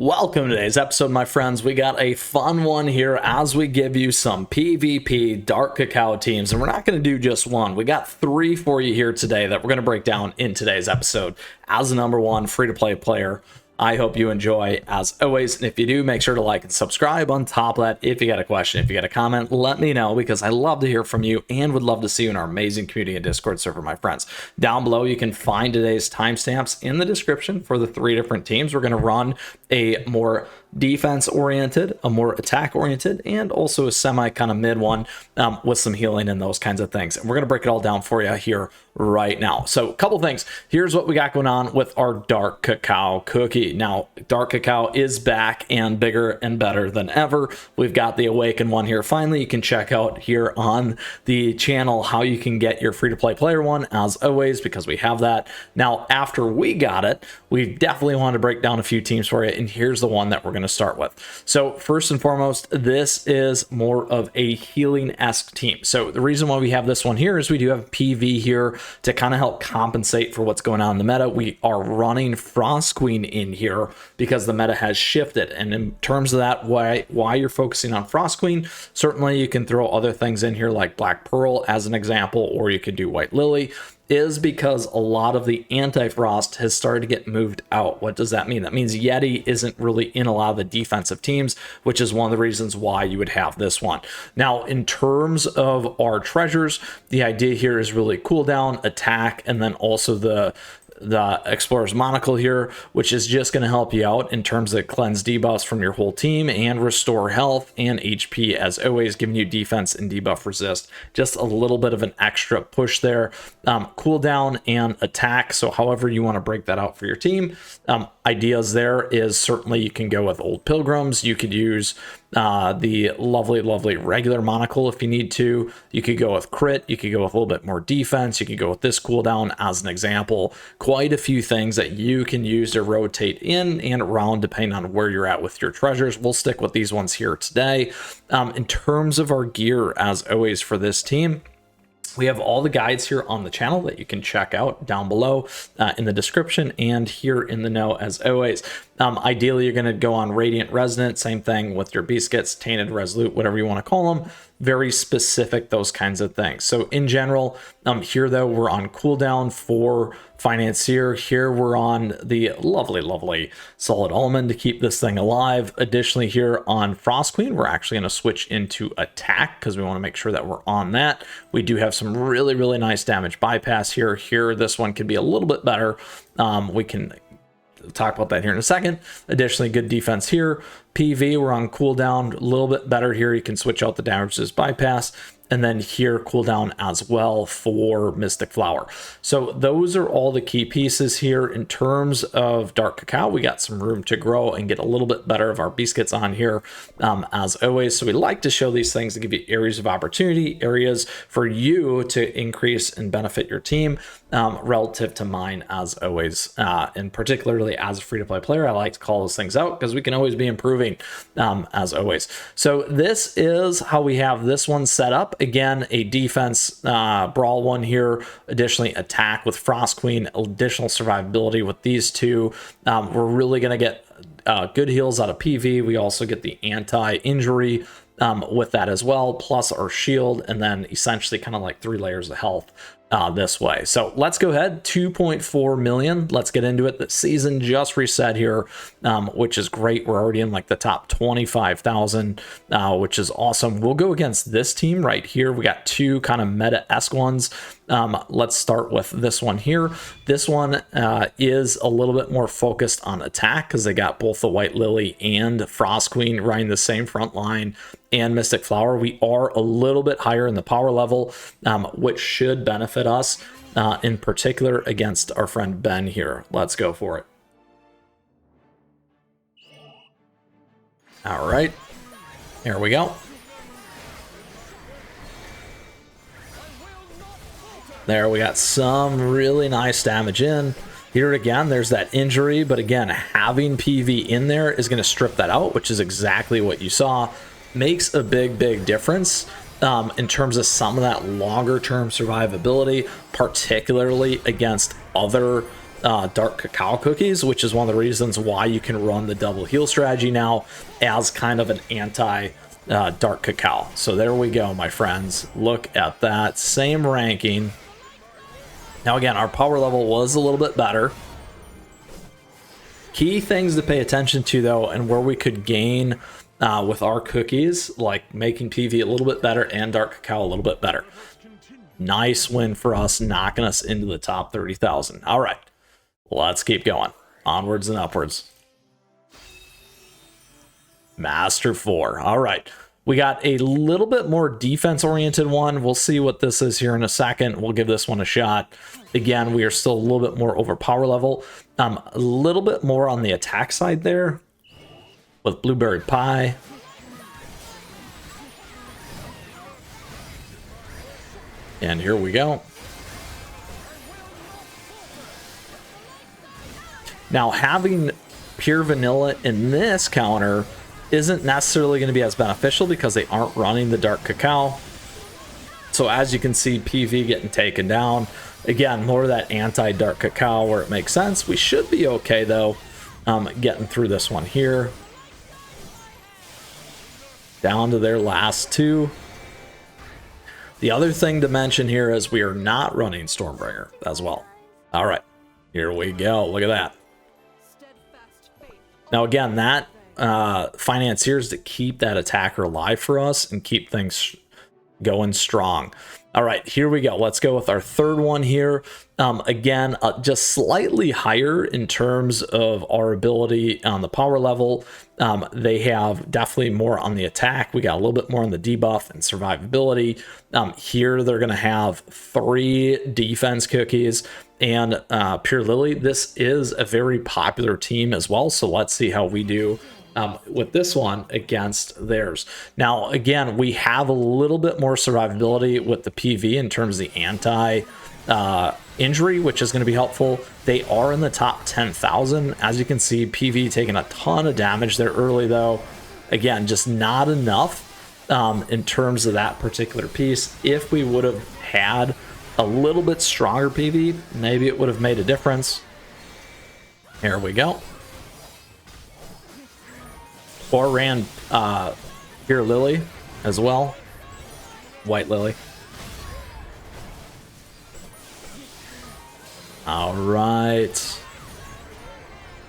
Welcome to today's episode, my friends. We got a fun one here as we give you some PvP Dark Cacao teams, and we're not going to do just one. We got three for you here today that we're going to break down in today's episode. As the number one free-to-play player, I hope you enjoy as always, and if you do, make sure to like and subscribe. On top of that, if you got a question, if you got a comment, let me know, because I love to hear from you and would love to see you in our amazing community and Discord server, my friends. Down below, you can find today's timestamps in the description for the three different teams. We're going to run a more defense-oriented, a more attack-oriented, and also a semi kind of mid one with some healing and those kinds of things. And we're going to break it all down for you here right now. So a couple things. Here's what we got going on with our Dark Cacao Cookie. Now, Dark Cacao is back and bigger and better than ever. We've got the Awakened one here. Finally, you can check out here on the channel how you can get your free-to-play player one, as always, because we have that. Now, after we got it, we definitely want to break down a few teams for you, and here's the one that we're going to start with. So first and foremost, this is more of a healing-esque team. So the reason why we have this one here is we do have PV here to kind of help compensate for what's going on in the meta. We are running Frost Queen in here because the meta has shifted, and in terms of that, why you're focusing on Frost Queen, certainly you can throw other things in here like Black Pearl as an example, or you could do White Lily, is because a lot of the anti-frost has started to get moved out. What does that mean? That means Yeti isn't really in a lot of the defensive teams, which is one of the reasons why you would have this one. Now, in terms of our treasures, the idea here is really cooldown, attack, and then also the Explorer's Monocle here, which is just going to help you out in terms of cleanse debuffs from your whole team and restore health and HP, as always, giving you defense and debuff resist. Just a little bit of an extra push there. Cooldown and attack, so however you want to break that out for your team. Ideas there is certainly you can go with Old Pilgrims. You could use the lovely regular monocle if you need to. You could go with crit. You could go with a little bit more defense. You could go with this cooldown as an example. Quite a few things that you can use to rotate in and around depending on where you're at with your treasures. We'll stick with these ones here today. In terms of our gear, as always, for this team, we have all the guides here on the channel that you can check out down below in the description and here in the know, as always. Ideally, you're going to go on Radiant Resonant, same thing with your biscuits, Tainted Resolute, whatever you want to call them. Very specific, those kinds of things. So in general, here though, we're on cooldown for Financier. Here we're on the lovely Solid Almond to keep this thing alive. Additionally, here on Frost Queen, we're actually going to switch into attack because we want to make sure that we're on that. We do have some really nice damage bypass here. Here, this one could be a little bit better. We can talk about that here in a second. Additionally, good defense here. PV, we're on cooldown, a little bit better here. You can switch out the damages bypass. And then here, cooldown as well for Mystic Flower. So those are all the key pieces here. In terms of Dark Cacao, we got some room to grow and get a little bit better of our biscuits on here, as always. So we like to show these things to give you areas of opportunity, areas for you to increase and benefit your team relative to mine, as always. And particularly as a free-to-play player, I like to call those things out because we can always be improving, as always. So this is how we have this one set up. Again, a defense brawl one here. Additionally, attack with Frost Queen. Additional survivability with these two. We're really going to get good heals out of PV. We also get the anti-injury with that as well, plus our shield, and then essentially kind of like 3 layers of health this way. So let's go ahead. 2.4 million. Let's get into it. The season just reset here, which is great. We're already in like the top 25,000, which is awesome. We'll go against this team right here. We got two kind of meta-esque ones. Let's start with this one here. This one is a little bit more focused on attack because they got both the White Lily and Frost Queen running the same front line and Mystic Flower. We are a little bit higher in the power level, which should benefit us in particular against our friend Ben here. Let's go for it. All right, here we go. There, we got some really nice damage in. Here again, there's that injury, but again, having PV in there is going to strip that out, which is exactly what you saw. Makes a big difference in terms of some of that longer term survivability, particularly against other dark cacao cookies, which is one of the reasons why you can run the double heal strategy now as kind of an anti dark cacao. So there we go, my friends. Look at that. Same ranking. Now, again, our power level was a little bit better. Key things to pay attention to, though, and where we could gain with our cookies, like making PV a little bit better and dark cacao a little bit better. Nice win for us, knocking us into the top 30,000. All right, let's keep going. Onwards and upwards. Master 4. All right. We got a little bit more defense-oriented one. We'll see what this is here in a second. We'll give this one a shot. Again, we are still a little bit more over power level. A little bit more on the attack side there with Blueberry Pie. And here we go. Now, having pure vanilla in this counter isn't necessarily going to be as beneficial because they aren't running the dark cacao. So as you can see, PV getting taken down. Again, more of that anti-dark cacao where it makes sense. We should be okay, though, getting through this one here. Down to their last two. The other thing to mention here is we are not running Stormbringer as well. All right, here we go. Look at that. Now, again, that financiers to keep that attacker alive for us and keep things going strong. All right, here we go. Let's go with our third one here. Again, just slightly higher in terms of our ability on the power level. They have definitely more on the attack. We got a little bit more on the debuff and survivability. Here they're going to have 3 defense cookies and Pure Lily. This is a very popular team as well, so let's see how we do with this one against theirs. Now, again, we have a little bit more survivability with the PV in terms of the anti injury, which is going to be helpful. They are in the top 10,000. As you can see, PV taking a ton of damage there early, though. Again, just not enough in terms of that particular piece. If we would have had a little bit stronger PV, maybe it would have made a difference. Here we go. Or ran Pure Lily as well. White Lily. All right.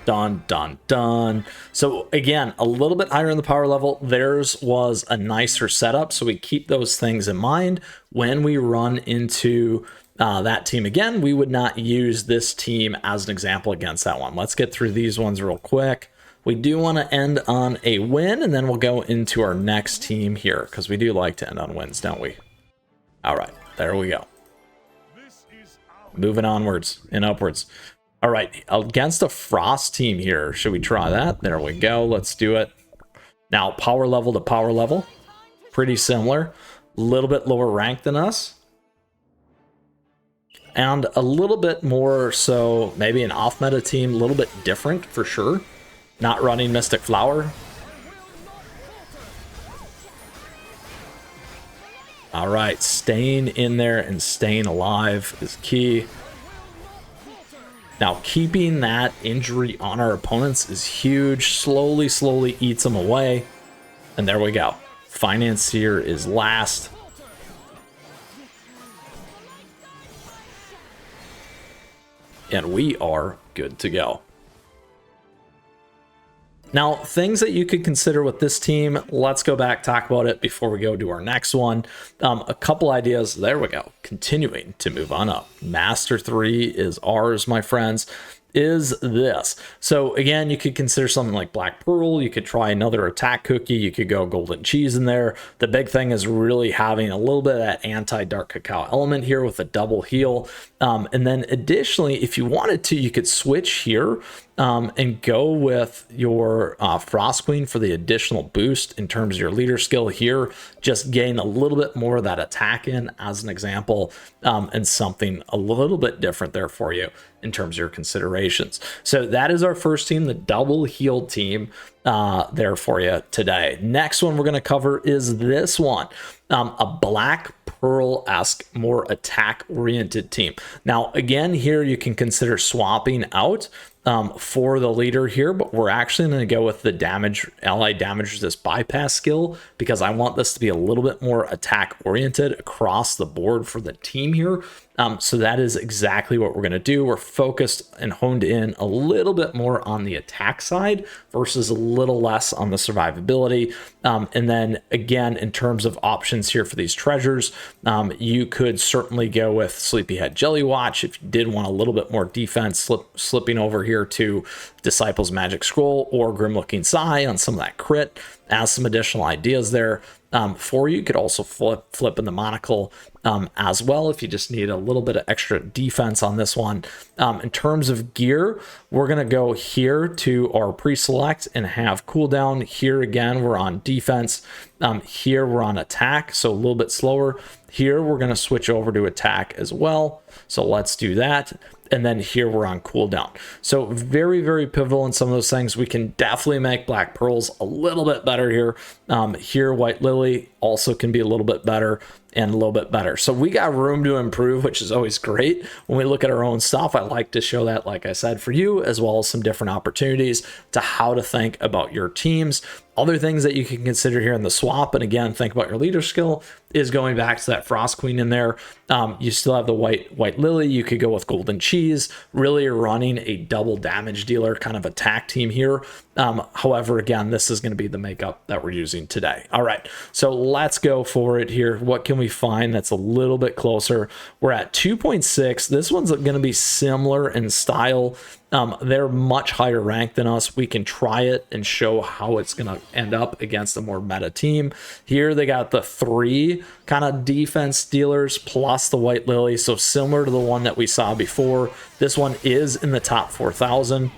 Done, done, done. So again, a little bit higher in the power level. Theirs was a nicer setup. So we keep those things in mind when we run into that team again. We would not use this team as an example against that one. Let's get through these ones real quick. We do want to end on a win, and then we'll go into our next team here, because we do like to end on wins, don't we? All right, there we go. Moving onwards and upwards. All right, against a Frost team here. Should we try that? There we go. Let's do it. Now, power level to power level. Pretty similar. A little bit lower rank than us. And a little bit more so, maybe an off-meta team, a little bit different for sure. Not running Mystic Flower. All right, staying in there and staying alive is key. Now, keeping that injury on our opponents is huge. Slowly, slowly eats them away. And there we go. Financier is last. And we are good to go. Now, things that you could consider with this team, let's go back, talk about it before we go to our next one. A couple ideas. There we go. Continuing to move on up. Master 3 is ours, my friends. Is this. So again, you could consider something like Black Pearl. You could try another attack cookie. You could go golden cheese in there. The big thing is really having a little bit of that anti-dark cacao element here with a double heal. And then additionally, if you wanted to, you could switch here and go with your Frost Queen for the additional boost in terms of your leader skill here. Just gain a little bit more of that attack in as an example, and something a little bit different there for you in terms of your considerations. So that is our first team, the double healed team there for you today. Next one we're going to cover is this one, a Black Pearl-esque, more attack-oriented team. Now, again, here you can consider swapping out for the leader here, but we're actually going to go with the damage, ally damage resist bypass skill, because I want this to be a little bit more attack oriented across the board for the team here. So that is exactly what we're going to do. We're focused and honed in a little bit more on the attack side versus a little less on the survivability. And then again, in terms of options here for these treasures, you could certainly go with Sleepyhead Jelly Watch if you did want a little bit more defense, slipping over here to Disciples Magic Scroll or Grim Looking Sigh on some of that crit, as some additional ideas there. For you could also flip in the monocle as well if you just need a little bit of extra defense on this one. In terms of gear, we're going to go here to our pre-select and have cooldown. Here again, we're on defense. Here we're on attack, so a little bit slower. Here we're going to switch over to attack as well. So let's do that. And then here we're on cooldown. So very, very pivotal in some of those things. We can definitely make Black Pearls a little bit better here. Here, White Lily also can be a little bit better and a little bit better. So we got room to improve, which is always great. When we look at our own stuff, I like to show that, like I said, for you, as well as some different opportunities to how to think about your teams. Other things that you can consider here in the swap, and again, think about your leader skill, is going back to that Frost Queen in there. You still have the White Lily. You could go with Golden Cheese. Really, you're running a double damage dealer kind of attack team here. However, again, this is going to be the makeup that we're using today. All right, so let's go for it here. What can we find that's a little bit closer? We're at 2.6. This one's going to be similar in style. They're much higher ranked than us. We can try it and show how it's going to end up against a more meta team. Here they got the 3 kind of defense dealers plus the White Lily, so similar to the one that we saw before. This one is in the top 4,000.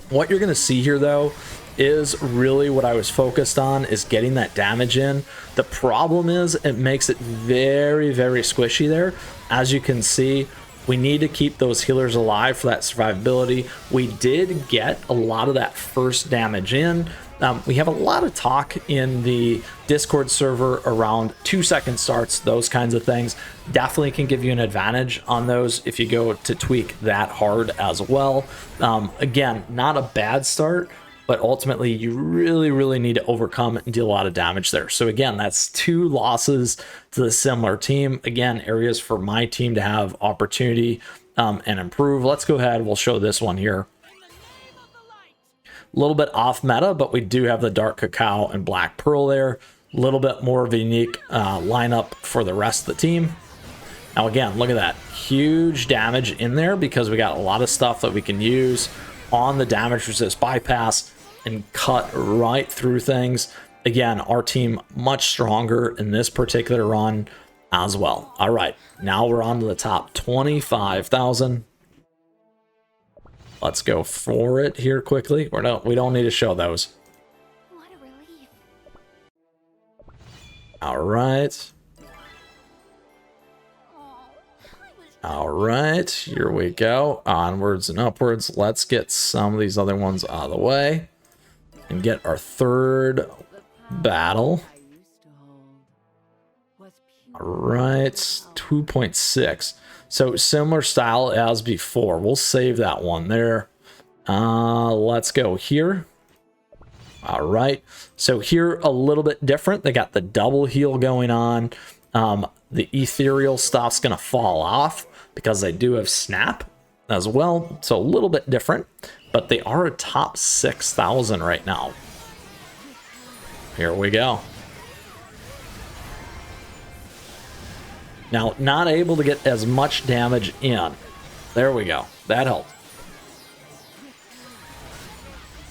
What you're going to see here, though, is really what I was focused on, is getting that damage in. The problem is it makes it very, very squishy there. As you can see, we need to keep those healers alive for that survivability. We did get a lot of that first damage in. We have a lot of talk in the Discord server around 2-second starts, those kinds of things. Definitely can give you an advantage on those if you go to tweak that hard as well. Again, not a bad start, but ultimately you really, really need to overcome it and deal a lot of damage there. So again, that's 2 losses to the similar team. Again, areas for my team to have opportunity and improve. Let's go ahead. We'll show this one here. A little bit off meta, but we do have the Dark Cacao and Black Pearl there. A little bit more of a unique lineup for the rest of the team. Now again, look at that. Huge damage in there because we got a lot of stuff that we can use on the damage resist bypass and cut right through things. Again, our team much stronger in this particular run as well. All right, now we're on to the top 25,000. Let's go for it here quickly. We don't need to show those. What a relief. All right. All right, here we go. Onwards and upwards. Let's get some of these other ones out of the way and get our third battle. All right, 2.6. So similar style as before. We'll save that one there. Let's go here. All right, so here a little bit different. They got the double heal going on. The ethereal stuff's gonna fall off because they do have snap as well, so a little bit different, but they are a top 6,000 right now. Here we go. Now, not able to get as much damage in. There we go. That helped.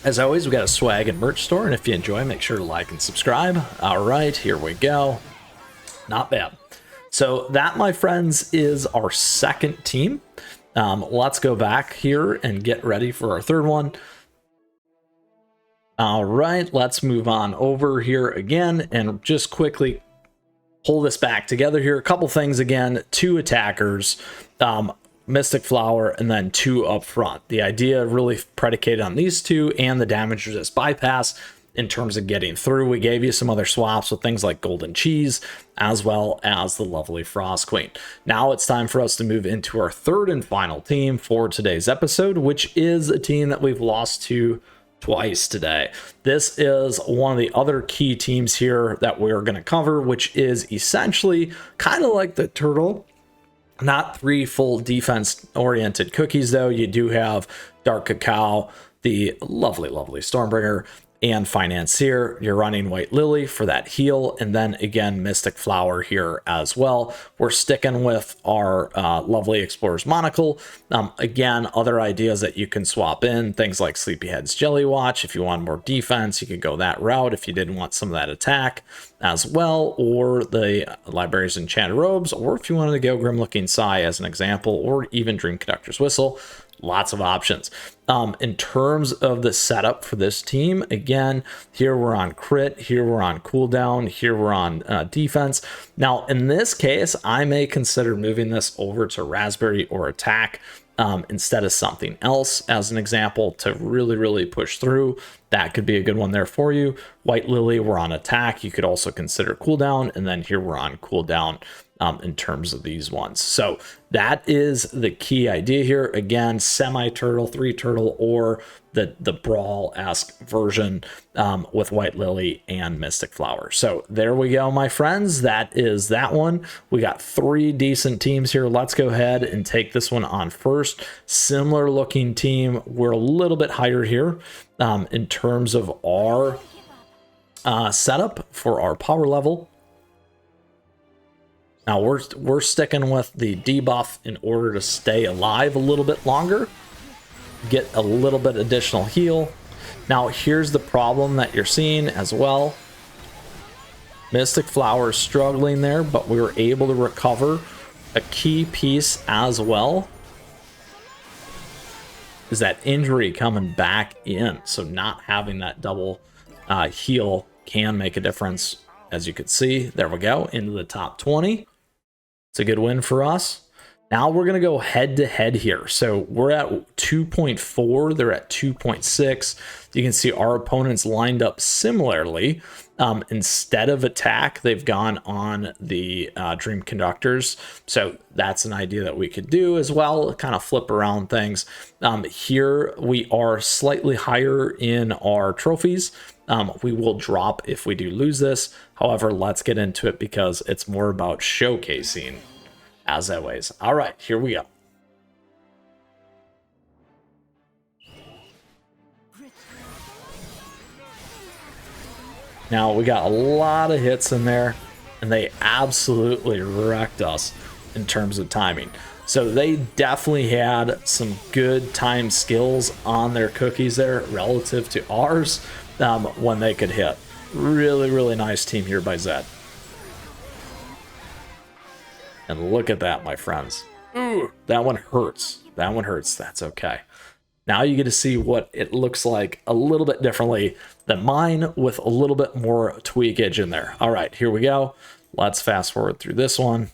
As always, we got a swag and merch store, and if you enjoy, make sure to like and subscribe. All right, here we go. Not bad. So that, my friends, is our second team. Let's go back here and get ready for our third one. All right, let's move on over here again and just quickly pull this back together here. A couple things again, 2 attackers, Mystic Flower, and then 2 up front. The idea really predicated on these 2 and the damage resist bypass in terms of getting through. We gave you some other swaps with things like Golden Cheese, as well as the lovely Frost Queen. Now it's time for us to move into our third and final team for today's episode, which is a team that we've lost to twice today. This is one of the other key teams here that we're going to cover, which is essentially kind of like the turtle. Not 3 full defense-oriented cookies, though. You do have Dark Cacao, the lovely, lovely Stormbringer, and Financier. You're running White Lily for that heal, and then again Mystic Flower here as well. We're sticking with our lovely Explorer's Monocle. Again, other ideas that you can swap in, things like Sleepyhead's Jelly Watch. If you want more defense, you could go that route if you didn't want some of that attack as well, or the Library's Enchanted Robes, or if you wanted to go Grim Looking Sigh as an example, or even Dream Conductor's Whistle. Lots of options. In terms of the setup for this team, again, here we're on crit, here we're on cooldown, here we're on defense. Now, in this case, I may consider moving this over to Raspberry or Attack instead of something else as an example to really push through. That could be a good one there for you. White Lily, we're on Attack. You could also consider cooldown, and then here we're on cooldown in terms of these ones. So that is the key idea here. Again, semi-turtle, 3-turtle, or the brawl-esque version with White Lily and Mystic Flower. So there we go, my friends. That is that one. We got 3 decent teams here. Let's go ahead and take this one on first. Similar looking team. We're a little bit higher here in terms of our setup for our power level. Now we're sticking with the debuff in order to stay alive a little bit longer, get a little bit additional heal. Now here's the problem that you're seeing as well. Mystic Flower is struggling there, but we were able to recover a key piece as well. Is that injury coming back in? So not having that double heal can make a difference. As you can see, there we go, into the top 20. It's a good win for us. Now we're going to go head to head here. So we're at 2.4. They're at 2.6. You can see our opponents lined up similarly. Instead of attack, they've gone on the Dream Conductors. So that's an idea that we could do as well, kind of flip around things. Here we are slightly higher in our trophies. We will drop if we do lose this. However, let's get into it because it's more about showcasing as always. All right, here we go. Now we got a lot of hits in there, and they absolutely wrecked us in terms of timing. So they definitely had some good time skills on their cookies there relative to ours when they could hit. Really nice team here by Zed. And look at that, my friends. Ooh, that one hurts. That one hurts. That's okay. Now you get to see what it looks like a little bit differently than mine with a little bit more tweakage in there. All right, here we go. Let's fast forward through this one.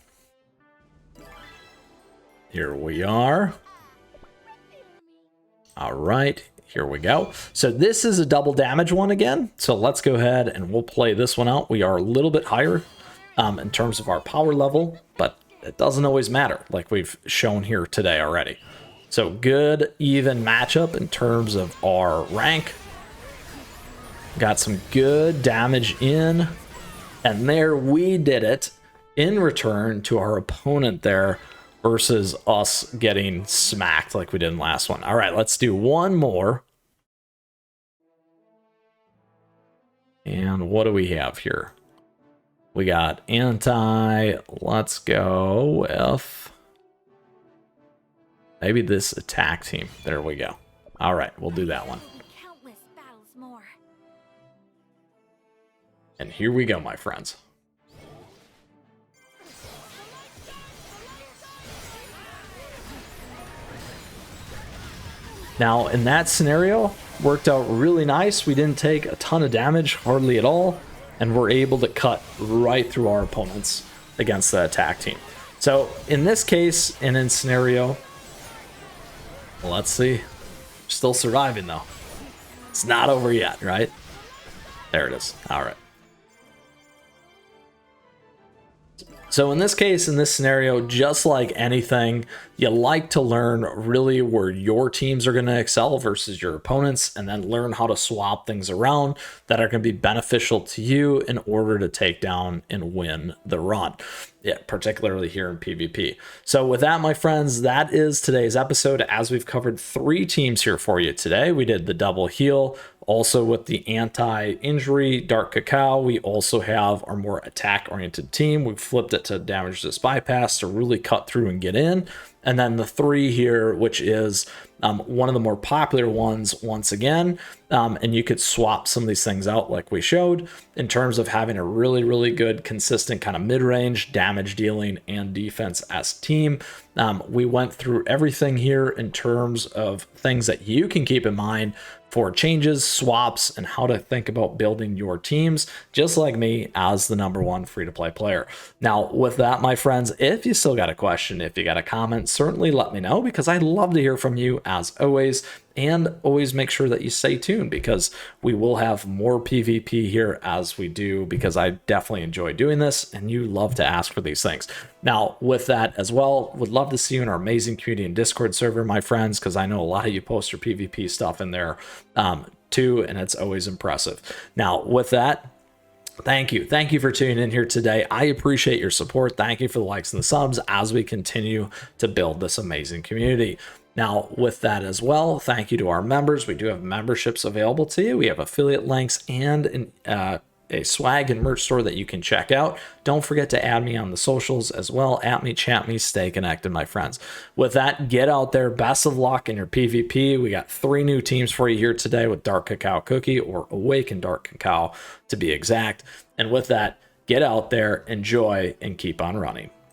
Here we are. All right, here we go. So this is a double damage one again. So let's go ahead and we'll play this one out. We are a little bit higher in terms of our power level, but it doesn't always matter like we've shown here today already. So good even matchup in terms of our rank. Got some good damage in, and there we did it in return to our opponent there versus us getting smacked like we did in the last one. All right, let's do one more. And what do we have here? We got anti. Let's go with maybe this attack team. There we go. All right, we'll do that one. Countless battles more. And here we go, my friends. Now, in that scenario, worked out really nice. We didn't take a ton of damage, hardly at all, and we're able to cut right through our opponents against the attack team. So, in this case, and in scenario, let's see. Still surviving, though. It's not over yet, right? There it is. All right. So in this case, in this scenario, just like anything, you like to learn really where your teams are going to excel versus your opponents, and then learn how to swap things around that are going to be beneficial to you in order to take down and win the run. Yeah, particularly here in PvP. So with that, my friends, that is today's episode, as we've covered 3 teams here for you today. We did the double heal, also with the anti-injury Dark Cacao. We also have our more attack-oriented team. We've flipped it to damage this bypass to really cut through and get in. And then the 3 here, which is one of the more popular ones once again. And you could swap some of these things out like we showed in terms of having a really, really good, consistent kind of mid-range damage dealing and defense as team. We went through everything here in terms of things that you can keep in mind for changes, swaps, and how to think about building your teams, just like me as the #1 free-to-play player. Now, with that, my friends, if you still got a question, if you got a comment, certainly let me know, because I'd love to hear from you as always. And always make sure that you stay tuned, because we will have more PvP here as we do, because I definitely enjoy doing this and you love to ask for these things. Now, with that as well, would love to see you in our amazing community and Discord server, my friends, because I know a lot of you post your PvP stuff in there too, and it's always impressive. Now, with that, thank you for tuning in here today. I appreciate your support. Thank you for the likes and the subs as we continue to build this amazing community. Now, with that as well, thank you to our members. We do have memberships available to you. We have affiliate links and a swag and merch store that you can check out. Don't forget to add me on the socials as well. At me, chat me, stay connected, my friends. With that, get out there. Best of luck in your PvP. We got 3 new teams for you here today with Dark Cacao Cookie, or Awakened Dark Cacao to be exact. And with that, get out there, enjoy, and keep on running.